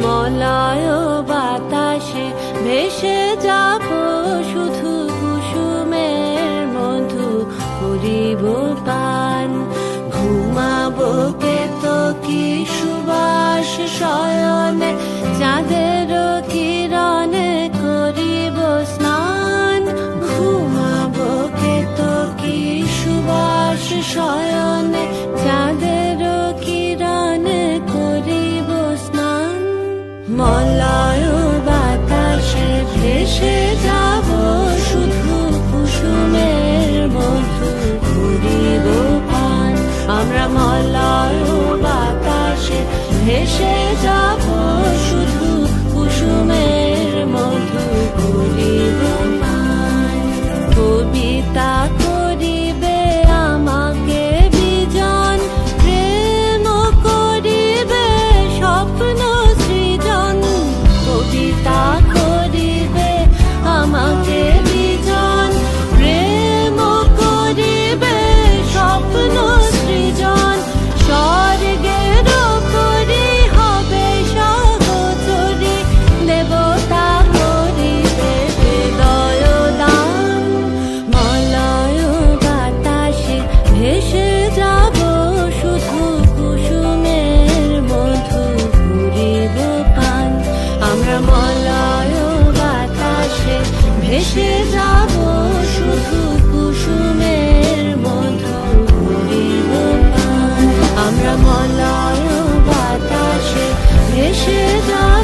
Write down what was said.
মলয় বাতাসে ভেসে যাব শুধু কুসুমের মধু করিব পান। ঘুমাবো কেতকী সুবাস শয়নে চাঁদের কিরণে করিব স্নান। ঘুমাবো কেতকী সুবাস শয়নে চাঁদের কিরণে করিব স্নান। মলয় বাতাসে ভেসে যাব শুধু কুসুমের মধু করিব পান। আমরা মলয় বাতাসে ভেসে যাব শুধু কুসুমের মধু করিব পান। কবিতা করিবে আমাকে বিজন, প্রেম করিবে স্বপ্ন সৃজন। কবিতা করিবে আমাকে বিজন, প্রেম করিবে স্বপ্ন সৃজন। স্বর্গের করি হবে সহচরী, দেবতা করিবে হৃদয় দান। মলয় বাতাসে ভেসে যাব শুধু কুসুমের মধু করিব পান। আমরা মলয় বাতাসে ভেসে যাব শুধু কুসুমের মধু করিব পান। আমরা মলয় বাতাসে ভেসে যাব